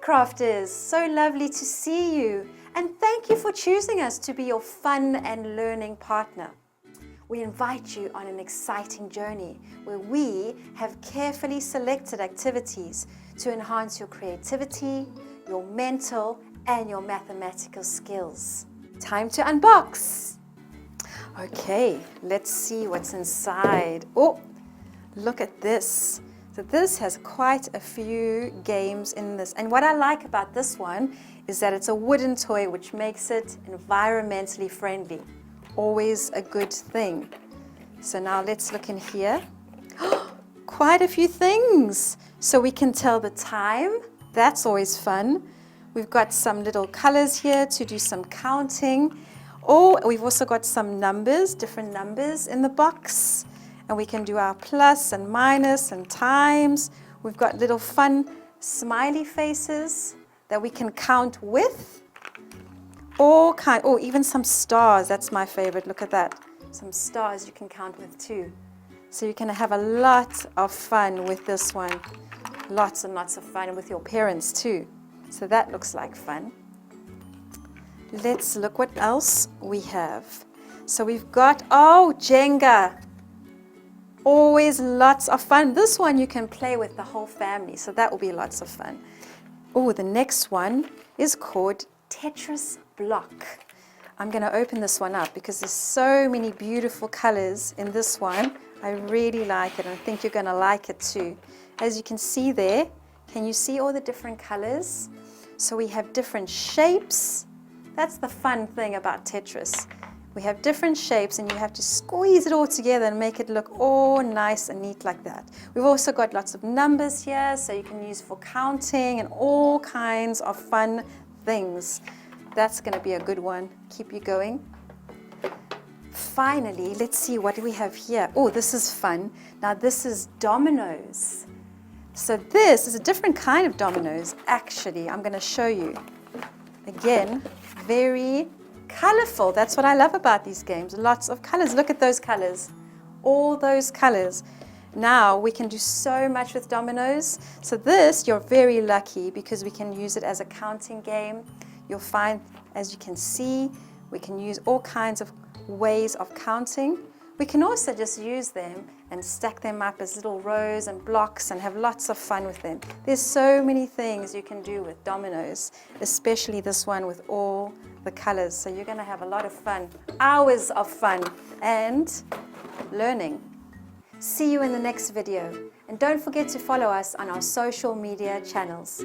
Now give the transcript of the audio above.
Crafters, so lovely to see you, and thank you for choosing us to be your fun and learning partner. We invite you on an exciting journey where we have carefully selected activities to enhance your creativity, your mental and your mathematical skills. Time to unbox! Okay, let's see what's inside. Oh, look at this. So this has quite a few games in this. And what I like about this one is that it's a wooden toy, which makes it environmentally friendly. Always a good thing. So now let's look in here. Quite a few things. So we can tell the time. That's always fun. We've got some little colors here to do some counting. Oh, we've also got some numbers, different numbers in the box. And we can do our plus and minus and times. We've got little fun smiley faces that we can count with. Oh, even some stars. That's my favorite. Look at that. Some stars you can count with too. So you can have a lot of fun with this one. Lots and lots of fun with your parents too. So that looks like fun. Let's look what else we have. So we've got, Jenga. Always lots of fun. This one you can play with the whole family, so that will be lots of fun. Oh, the next one is called Tetris Block. I'm going to open this one up because there's so many beautiful colors in this one. I really like it, and I think you're going to like it too. As you can see there, can you see all the different colors? So we have different shapes. That's the fun thing about Tetris. We have different shapes and you have to squeeze it all together and make it look all nice and neat like that. We've also got lots of numbers here, so you can use for counting and all kinds of fun things. That's going to be a good one. Keep you going. Finally, let's see what do we have here. Oh, this is fun. Now this is dominoes. So this is a different kind of dominoes. Actually, I'm going to show you. Again, very colorful. That's what I love about these games. Lots of colors. Look at those colors. All those colors. Now we can do so much with dominoes. So this, you're very lucky because we can use it as a counting game. You'll find, as you can see, we can use all kinds of ways of counting. We can also just use them and stack them up as little rows and blocks and have lots of fun with them. There's so many things you can do with dominoes, especially this one with all the colors. So you're going to have a lot of fun, hours of fun and learning. See you in the next video. And don't forget to follow us on our social media channels.